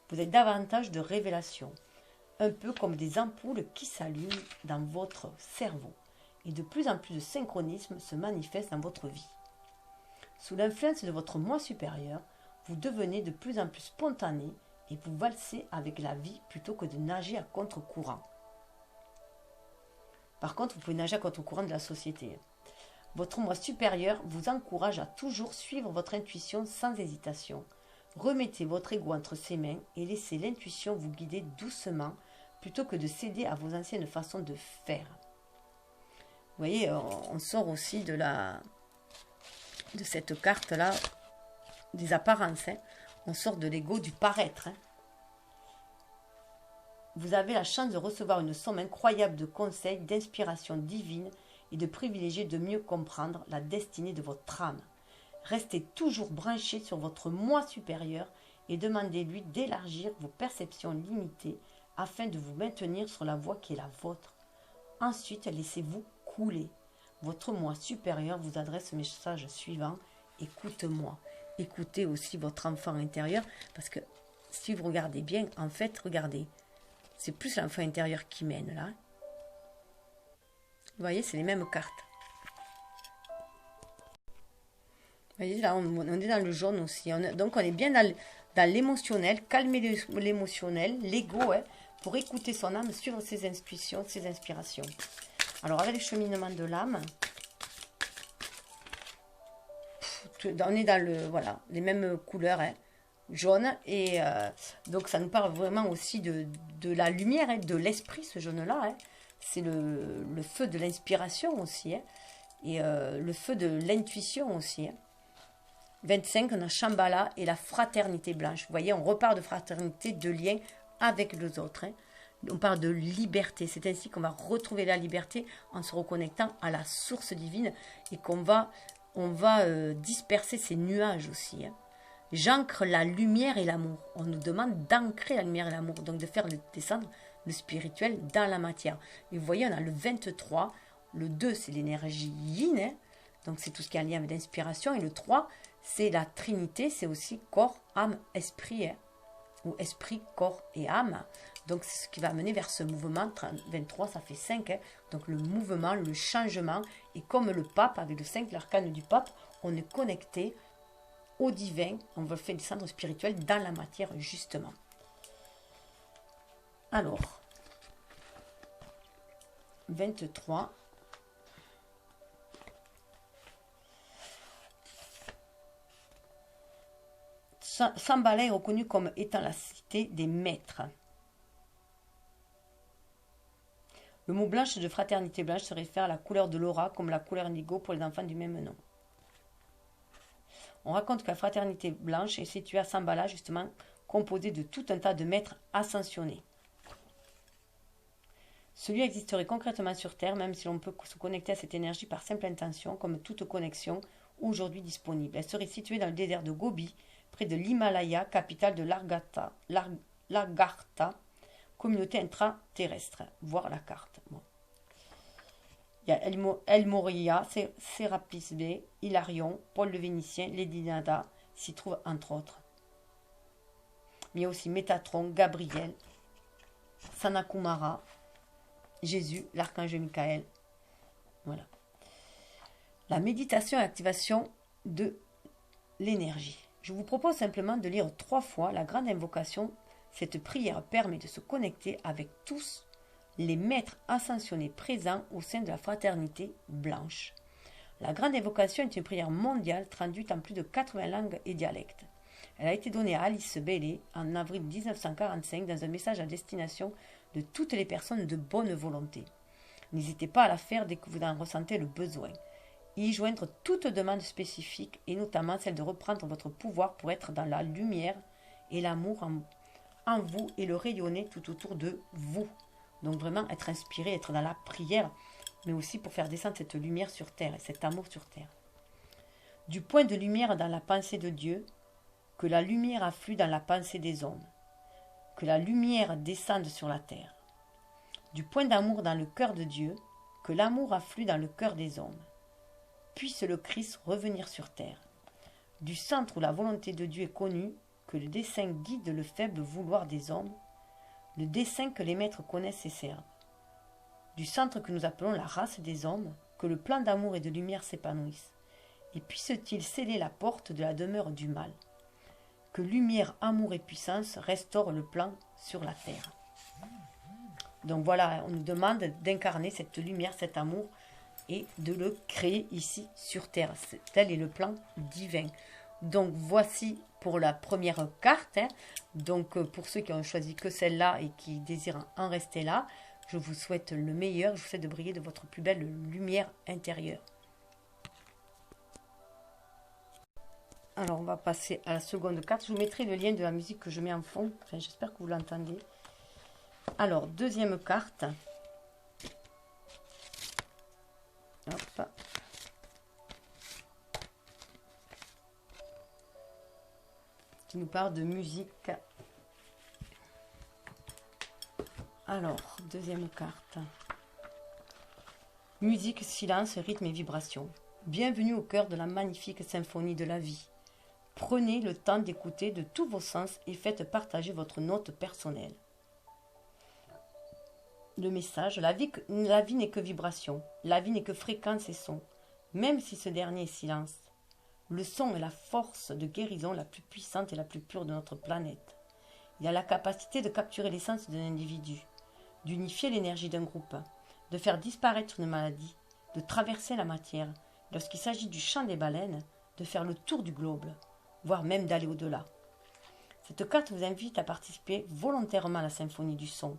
Vous avez davantage de révélations, un peu comme des ampoules qui s'allument dans votre cerveau. Et de plus en plus de synchronisme se manifeste dans votre vie. Sous l'influence de votre moi supérieur, vous devenez de plus en plus spontané et vous valsez avec la vie plutôt que de nager à contre-courant. Par contre, vous pouvez nager à contre-courant de la société. Votre moi supérieur vous encourage à toujours suivre votre intuition sans hésitation. Remettez votre ego entre ses mains et laissez l'intuition vous guider doucement plutôt que de céder à vos anciennes façons de faire. voyez, on sort aussi de cette carte-là, des apparences. Hein. On sort de l'ego, du paraître. Hein. Vous avez la chance de recevoir une somme incroyable de conseils, d'inspiration divine et de privilégier de mieux comprendre la destinée de votre âme. Restez toujours branché sur votre moi supérieur et demandez-lui d'élargir vos perceptions limitées afin de vous maintenir sur la voie qui est la vôtre. Ensuite, laissez-vous couler. Votre moi supérieur vous adresse le message suivant. Écoute-moi. Écoutez aussi votre enfant intérieur parce que si vous regardez bien, en fait, regardez. C'est plus l'enfant intérieur qui mène là. Vous voyez, c'est les mêmes cartes. Vous voyez, là, on est dans le jaune aussi. Donc, on est bien dans l'émotionnel. Calmer l'émotionnel, l'ego, hein, pour écouter son âme, suivre ses intuitions, ses inspirations. Alors, avec le cheminement de l'âme, on est dans voilà, les mêmes couleurs, hein. Jaune, et donc ça nous parle vraiment aussi de la lumière, hein, de l'esprit, ce jaune-là. Hein. C'est le feu de l'inspiration aussi, hein, et le feu de l'intuition aussi. Hein. 25, on a Shambhala et la fraternité blanche. Vous voyez, on repart de fraternité, de lien avec les autres. Hein. On parle de liberté. C'est ainsi qu'on va retrouver la liberté en se reconnectant à la source divine et qu'on va, disperser ces nuages aussi. Hein. J'ancre la lumière et l'amour. On nous demande d'ancrer la lumière et l'amour, donc de faire descendre le spirituel dans la matière. Et vous voyez, on a le 23, le 2, c'est l'énergie yin, hein, donc c'est tout ce qui est en lien avec l'inspiration, et le 3, c'est la trinité, c'est aussi corps, âme, esprit, hein, ou esprit, corps et âme. Donc c'est ce qui va amener vers ce mouvement. 23, ça fait 5, hein, donc le mouvement, le changement, et comme le pape, avec le 5, l'arcane du pape, on est connecté au divin, on veut faire descendre spirituel dans la matière justement. Alors, 23. Shambhala est reconnu comme étant la cité des maîtres. Le mot blanche de fraternité blanche se réfère à la couleur de l'aura comme la couleur indigo pour les enfants du même nom. On raconte que la fraternité blanche est située à Shambhala, justement, composée de tout un tas de maîtres ascensionnés. Ce lieu existerait concrètement sur Terre, même si l'on peut se connecter à cette énergie par simple intention, comme toute connexion aujourd'hui disponible. Elle serait située dans le désert de Gobi, près de l'Himalaya, capitale de Lagartha, communauté intraterrestre. Voir la carte. Bon. Il y a El Moria, Sérapis B, Hilarion, Paul le Vénitien, Lady Nada s'y trouvent entre autres. Mais il y a aussi Métatron, Gabriel, Sanakumara, Jésus, l'archange Michael. Voilà. La méditation et l'activation de l'énergie. Je vous propose simplement de lire 3 fois la grande invocation. Cette prière permet de se connecter avec tous les maîtres ascensionnés présents au sein de la fraternité blanche. La grande invocation est une prière mondiale traduite en plus de 80 langues et dialectes. Elle a été donnée à Alice Bailey en avril 1945 dans un message à destination de toutes les personnes de bonne volonté. N'hésitez pas à la faire dès que vous en ressentez le besoin. Y joindre toute demande spécifique et notamment celle de reprendre votre pouvoir pour être dans la lumière et l'amour en vous et le rayonner tout autour de vous. Donc vraiment être inspiré, être dans la prière, mais aussi pour faire descendre cette lumière sur terre et cet amour sur terre. Du point de lumière dans la pensée de Dieu, que la lumière afflue dans la pensée des hommes, que la lumière descende sur la terre. Du point d'amour dans le cœur de Dieu, que l'amour afflue dans le cœur des hommes. Puisse le Christ revenir sur terre. Du centre où la volonté de Dieu est connue, que le dessein guide le faible vouloir des hommes, le dessein que les maîtres connaissent et servent. Du centre que nous appelons la race des hommes, que le plan d'amour et de lumière s'épanouisse. Et puisse-t-il sceller la porte de la demeure du mal. Que lumière, amour et puissance restaurent le plan sur la terre. Donc voilà, on nous demande d'incarner cette lumière, cet amour, et de le créer ici sur terre. Tel est le plan divin. Donc voici pour la première carte. Hein. Donc pour ceux qui ont choisi que celle-là et qui désirent en rester là, Je vous souhaite le meilleur, je vous souhaite de briller de votre plus belle lumière intérieure. Alors, on va passer à la seconde carte. Je vous mettrai le lien de la musique que je mets en fond. Enfin, j'espère que vous l'entendez. Alors, deuxième carte. Hop. Qui nous parle de musique. Alors, deuxième carte. Musique, silence, rythme et vibration. Bienvenue au cœur de la magnifique symphonie de la vie. Prenez le temps d'écouter de tous vos sens et faites partager votre note personnelle. Le message, la vie n'est que vibration, la vie n'est que fréquence et son, même si ce dernier est silence. Le son est la force de guérison la plus puissante et la plus pure de notre planète. Il a la capacité de capturer l'essence d'un individu, d'unifier l'énergie d'un groupe, de faire disparaître une maladie, de traverser la matière, lorsqu'il s'agit du chant des baleines, de faire le tour du globe, voire même d'aller au-delà. Cette carte vous invite à participer volontairement à la symphonie du son.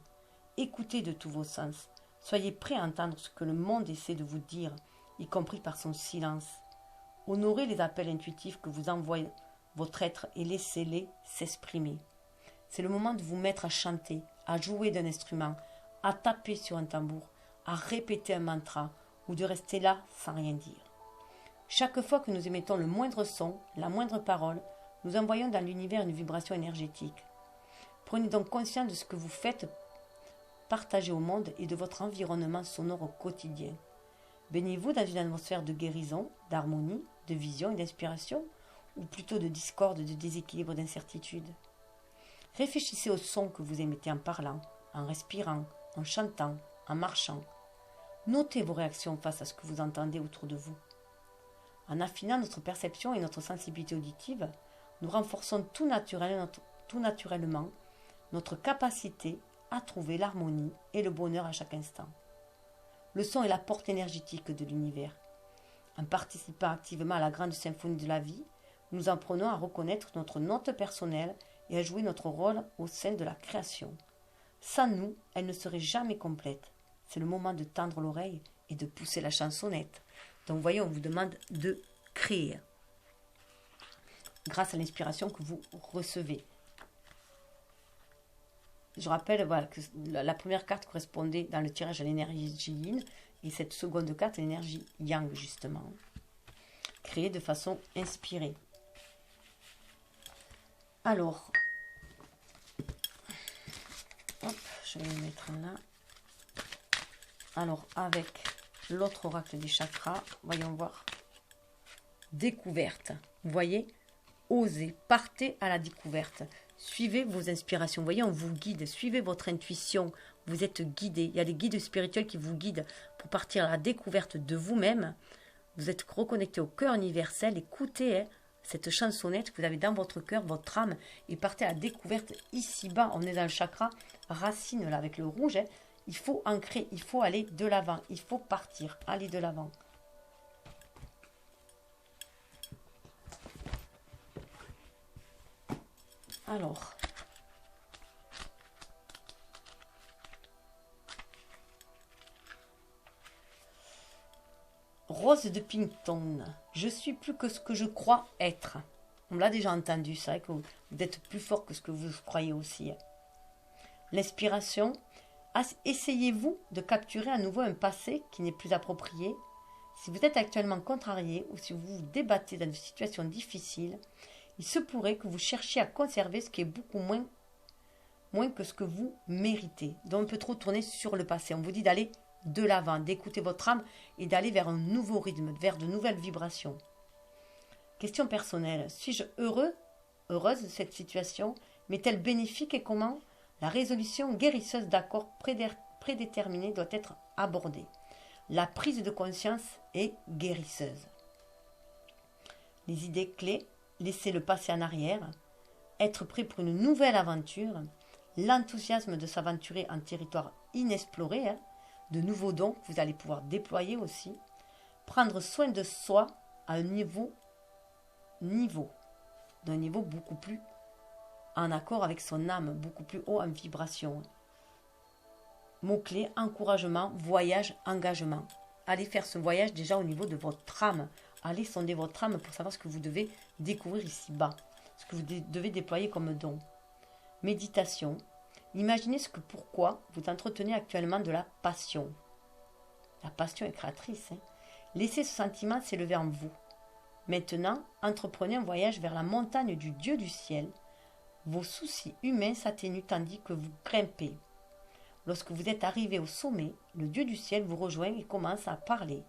Écoutez de tous vos sens. Soyez prêts à entendre ce que le monde essaie de vous dire, y compris par son silence. Honorez les appels intuitifs que vous envoie votre être et laissez-les s'exprimer. C'est le moment de vous mettre à chanter, à jouer d'un instrument, à taper sur un tambour, à répéter un mantra ou de rester là sans rien dire. Chaque fois que nous émettons le moindre son, la moindre parole, nous envoyons dans l'univers une vibration énergétique. Prenez donc conscience de ce que vous faites partager au monde et de votre environnement sonore au quotidien. Baignez-vous dans une atmosphère de guérison, d'harmonie, de vision et d'inspiration, ou plutôt de discorde, de déséquilibre, d'incertitude. Réfléchissez au son que vous émettez en parlant, en respirant, en chantant, en marchant. Notez vos réactions face à ce que vous entendez autour de vous. En affinant notre perception et notre sensibilité auditive, nous renforçons tout naturellement notre capacité à trouver l'harmonie et le bonheur à chaque instant. Le son est la porte énergétique de l'univers. En participant activement à la grande symphonie de la vie, nous apprenons à reconnaître notre note personnelle et à jouer notre rôle au sein de la création. Sans nous, elle ne serait jamais complète. C'est le moment de tendre l'oreille et de pousser la chansonnette. Donc, voyez, on vous demande de créer grâce à l'inspiration que vous recevez. Je rappelle voilà, que la première carte correspondait dans le tirage à l'énergie yin et cette seconde carte à l'énergie yang, justement. Créée de façon inspirée. Alors, hop, je vais le mettre là. Alors, avec l'autre oracle des chakras, voyons voir. Découverte. Vous voyez, osez, partez à la découverte. Suivez vos inspirations. Vous voyez, on vous guide. Suivez votre intuition. Vous êtes guidé. Il y a des guides spirituels qui vous guident pour partir à la découverte de vous-même. Vous êtes reconnecté au cœur universel. Écoutez cette chansonnette que vous avez dans votre cœur, votre âme, et partez à la découverte ici-bas. On est dans le chakra racine, là, avec le rouge. Il faut ancrer, il faut aller de l'avant. Il faut partir, aller de l'avant. Alors, Rose de Pinkton, je suis plus que ce que je crois être. On l'a déjà entendu, ça, que vous êtes plus fort que ce que vous croyez aussi. L'inspiration, essayez-vous de capturer à nouveau un passé qui n'est plus approprié. Si vous êtes actuellement contrarié ou si vous vous débattez dans une situation difficile, il se pourrait que vous cherchiez à conserver ce qui est beaucoup moins que ce que vous méritez. Donc on peut trop tourner sur le passé. On vous dit d'aller de l'avant, d'écouter votre âme et d'aller vers un nouveau rythme, vers de nouvelles vibrations. Question personnelle. Suis-je heureuse de cette situation? M'est-elle bénéfique et comment? La résolution guérisseuse d'accords prédéterminés doit être abordée. La prise de conscience est guérisseuse. Les idées clés: laisser le passé en arrière, être prêt pour une nouvelle aventure, l'enthousiasme de s'aventurer en territoire inexploré, de nouveaux dons que vous allez pouvoir déployer aussi, prendre soin de soi à un d'un niveau beaucoup plus en accord avec son âme, beaucoup plus haut en vibration. Mot-clé, encouragement, voyage, engagement. Allez faire ce voyage déjà au niveau de votre âme. Allez sonder votre âme pour savoir ce que vous devez découvrir ici-bas. Ce que vous devez déployer comme don. Méditation. Imaginez pourquoi vous entretenez actuellement de la passion. La passion est créatrice. Laissez ce sentiment s'élever en vous. Maintenant, entreprenez un voyage vers la montagne du Dieu du ciel. Vos soucis humains s'atténuent tandis que vous grimpez. Lorsque vous êtes arrivé au sommet, le Dieu du ciel vous rejoint et commence à parler.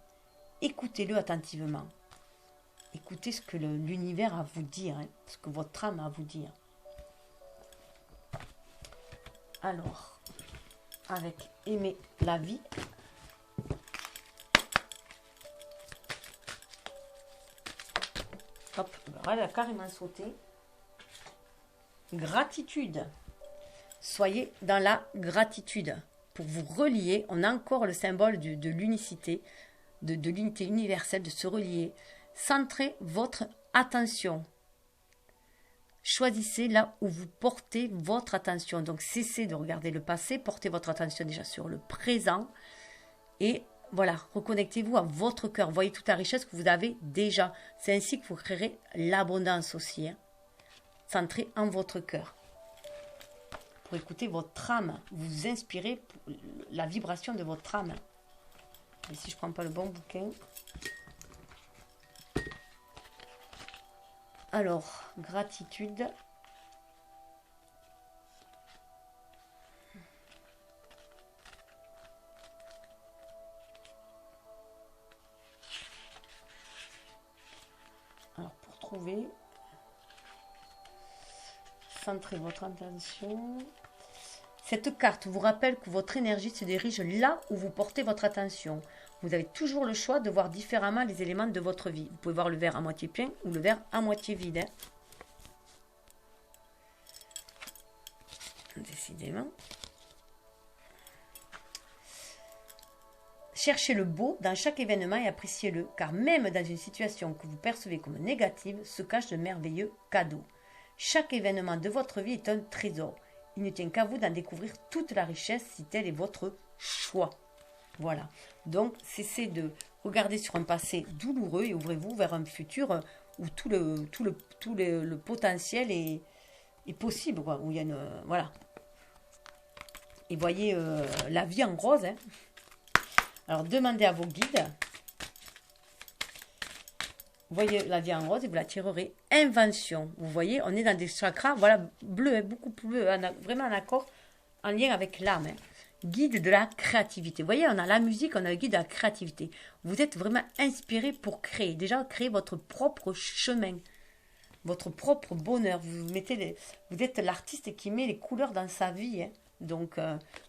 Écoutez-le attentivement. Écoutez ce que l'univers a à vous dire, ce que votre âme a à vous dire. Alors, avec aimer la vie, hop, elle a carrément sauté. Gratitude. Soyez dans la gratitude. Pour vous relier, on a encore le symbole de l'unicité, de l'unité universelle, de se relier. Centrez votre attention. Choisissez là où vous portez votre attention. Donc, cessez de regarder le passé, portez votre attention déjà sur le présent. Et voilà, reconnectez-vous à votre cœur. Voyez toute la richesse que vous avez déjà. C'est ainsi que vous créerez l'abondance aussi. Centrez en votre cœur. Pour écouter votre âme, vous inspirez la vibration de votre âme. Et si je ne prends pas le bon bouquin. Alors, gratitude. Alors, pour trouver, centrez votre attention. Cette carte vous rappelle que votre énergie se dirige là où vous portez votre attention. Vous avez toujours le choix de voir différemment les éléments de votre vie. Vous pouvez voir le verre à moitié plein ou le verre à moitié vide. Décidément. Cherchez le beau dans chaque événement et appréciez-le, car même dans une situation que vous percevez comme négative, se cachent de merveilleux cadeaux. Chaque événement de votre vie est un trésor. Il ne tient qu'à vous d'en découvrir toute la richesse si tel est votre choix. Voilà. Donc, cessez de regarder sur un passé douloureux et ouvrez-vous vers un futur où tout le potentiel est possible, quoi. Où il y a voilà. Et voyez la vie en rose. Alors, demandez à vos guides. Vous voyez la vie en rose et vous la tirerez. Invention. Vous voyez, on est dans des chakras, voilà, bleu, beaucoup plus bleu, vraiment en accord, en lien avec l'âme. Guide de la créativité. Vous voyez, on a la musique, on a le guide de la créativité. Vous êtes vraiment inspiré pour créer. Déjà, créer votre propre chemin, votre propre bonheur. Vous êtes l'artiste qui met les couleurs dans sa vie. Donc,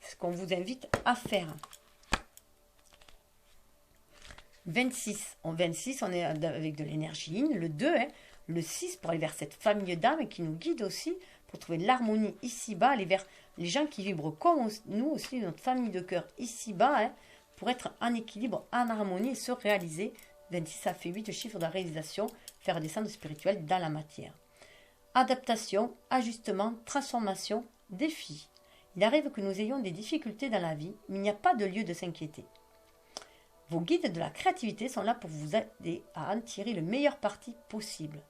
c'est ce qu'on vous invite à faire. 26. En 26, on est avec de l'énergie yin. Le 2, le 6 pour aller vers cette famille d'âmes qui nous guide aussi pour trouver l'harmonie ici-bas, aller vers les gens qui vibrent comme nous aussi, notre famille de cœur ici-bas, pour être en équilibre, en harmonie et se réaliser. 26, ça fait 8 chiffres de réalisation, faire descendre le spirituel dans la matière. Adaptation, ajustement, transformation, défi. Il arrive que nous ayons des difficultés dans la vie, mais il n'y a pas de lieu de s'inquiéter. Vos guides de la créativité sont là pour vous aider à en tirer le meilleur parti possible.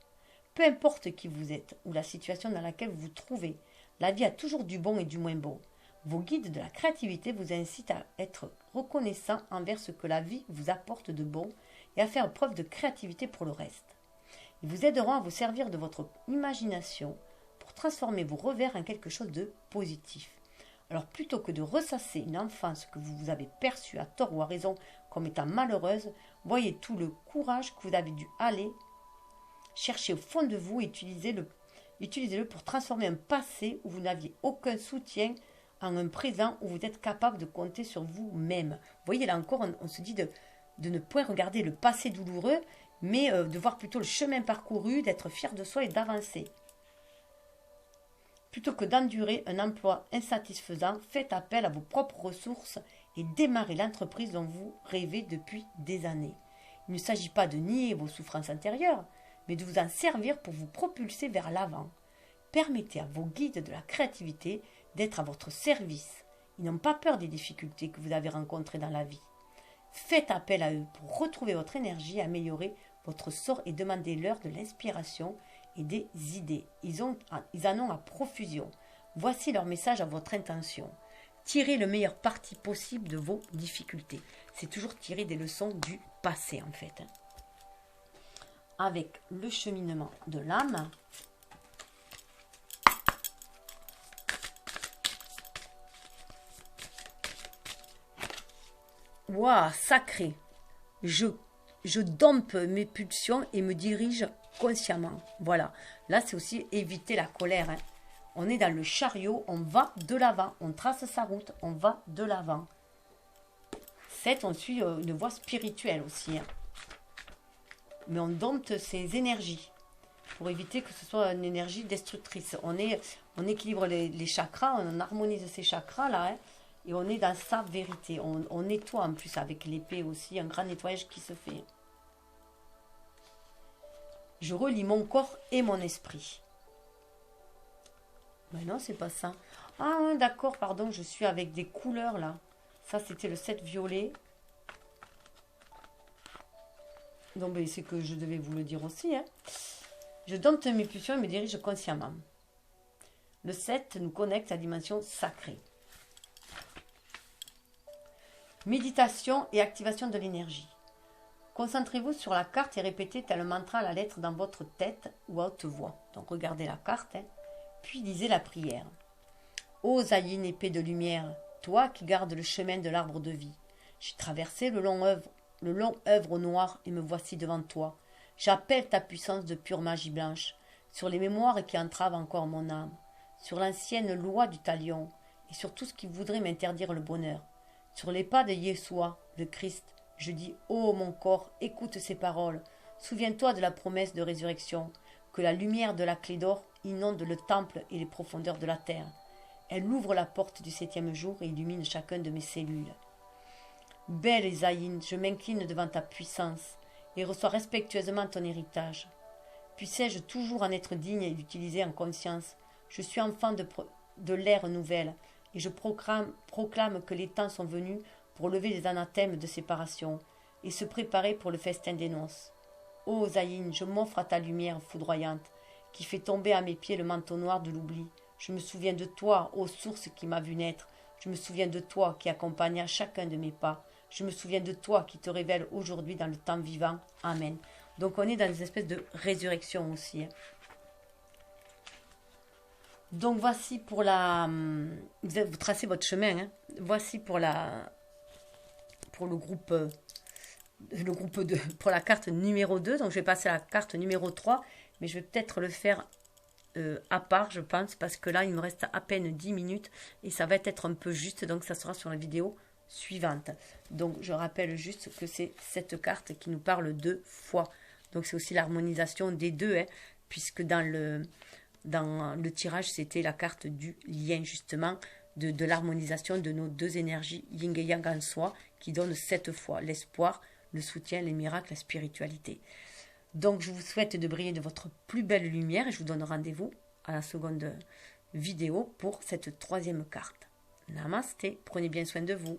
Peu importe qui vous êtes ou la situation dans laquelle vous vous trouvez, la vie a toujours du bon et du moins bon. Vos guides de la créativité vous incitent à être reconnaissant envers ce que la vie vous apporte de bon et à faire preuve de créativité pour le reste. Ils vous aideront à vous servir de votre imagination pour transformer vos revers en quelque chose de positif. Alors plutôt que de ressasser une enfance que vous avez perçue à tort ou à raison comme étant malheureuse, voyez tout le courage que vous avez dû aller chercher au fond de vous et utilisez-le pour transformer un passé où vous n'aviez aucun soutien en un présent où vous êtes capable de compter sur vous-même. Vous voyez, là encore, on se dit de ne point regarder le passé douloureux, mais de voir plutôt le chemin parcouru, d'être fier de soi et d'avancer. Plutôt que d'endurer un emploi insatisfaisant, faites appel à vos propres ressources et démarrez l'entreprise dont vous rêvez depuis des années. Il ne s'agit pas de nier vos souffrances antérieures, mais de vous en servir pour vous propulser vers l'avant. Permettez à vos guides de la créativité d'être à votre service Ils n'ont pas peur des difficultés que vous avez rencontrées dans la vie. Faites appel à eux pour retrouver votre énergie, améliorer votre sort et demandez-leur de l'inspiration et des idées. Ils en ont à profusion. Voici leur message à votre intention. Tirez le meilleur parti possible de vos difficultés. C'est toujours tirer des leçons du passé en fait. Avec le cheminement de l'âme. Waouh, sacré. Je dompte mes pulsions et me dirige consciemment. Voilà. Là, c'est aussi éviter la colère. Hein. On est dans le chariot, on va de l'avant. On trace sa route, on va de l'avant. 7, on suit une voie spirituelle aussi. Hein. Mais on dompte ses énergies pour éviter que ce soit une énergie destructrice. On équilibre les chakras, on harmonise ces chakras là. Hein. Et on est dans sa vérité. On nettoie en plus avec l'épée aussi. Un grand nettoyage qui se fait. Je relie mon corps et mon esprit. Mais non, c'est pas ça. Ah, d'accord, pardon. Je suis avec des couleurs là. Ça, c'était le 7 violet. Donc, c'est que je devais vous le dire aussi. Hein. Je dompte mes pulsions et me dirige consciemment. Le 7 nous connecte à la dimension sacrée. Méditation et activation de l'énergie. Concentrez-vous sur la carte et répétez tel mantra à la lettre dans votre tête ou à haute voix. Donc regardez la carte, hein, puis lisez la prière. Ô Zayin, épée de lumière, toi qui gardes le chemin de l'arbre de vie, j'ai traversé le long œuvre au noir et me voici devant toi. J'appelle ta puissance de pure magie blanche sur les mémoires qui entravent encore mon âme, sur l'ancienne loi du talion et sur tout ce qui voudrait m'interdire le bonheur. Sur les pas de Yeshua, le Christ, je dis « Ô mon corps, écoute ces paroles. Souviens-toi de la promesse de résurrection, que la lumière de la clé d'or inonde le temple et les profondeurs de la terre. Elle ouvre la porte du 7e jour et illumine chacun de mes cellules. Belle Zayin, je m'incline devant ta puissance et reçois respectueusement ton héritage. Puissais-je toujours en être digne et l'utiliser en conscience. Je suis enfant de l'ère nouvelle. Et je proclame que les temps sont venus pour lever les anathèmes de séparation et se préparer pour le festin des noces. Ô Zayin, je m'offre à ta lumière foudroyante, qui fait tomber à mes pieds le manteau noir de l'oubli. Je me souviens de toi, ô source qui m'a vu naître. Je me souviens de toi qui accompagna chacun de mes pas. Je me souviens de toi qui te révèle aujourd'hui dans le temps vivant. Amen. Donc on est dans des espèces de résurrection aussi. Hein. Donc voici pour la... Vous tracez votre chemin. Hein. Voici pour le groupe 2, pour la carte numéro 2. Donc je vais passer à la carte numéro 3. Mais je vais peut-être le faire à part, je pense. Parce que là, il me reste à peine 10 minutes. Et ça va être un peu juste. Donc ça sera sur la vidéo suivante. Donc je rappelle juste que c'est cette carte qui nous parle 2 fois. Donc c'est aussi l'harmonisation des deux. Hein, puisque dans le tirage, c'était la carte du lien, justement, de l'harmonisation de nos 2 énergies, yin et yang en soi, qui donne 7 fois l'espoir, le soutien, les miracles, la spiritualité. Donc, je vous souhaite de briller de votre plus belle lumière et je vous donne rendez-vous à la seconde vidéo pour cette 3e carte. Namasté, prenez bien soin de vous.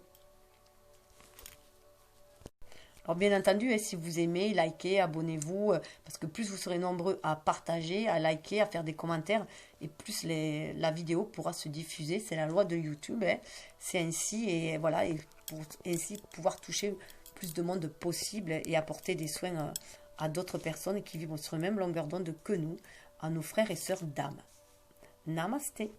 Alors bien entendu, si vous aimez, likez, abonnez-vous, parce que plus vous serez nombreux à partager, à liker, à faire des commentaires, et plus la vidéo pourra se diffuser. C'est la loi de YouTube, hein. C'est ainsi, et voilà, et pour ainsi pouvoir toucher plus de monde possible et apporter des soins à d'autres personnes qui vivent sur la même longueur d'onde que nous, à nos frères et sœurs d'âme. Namasté.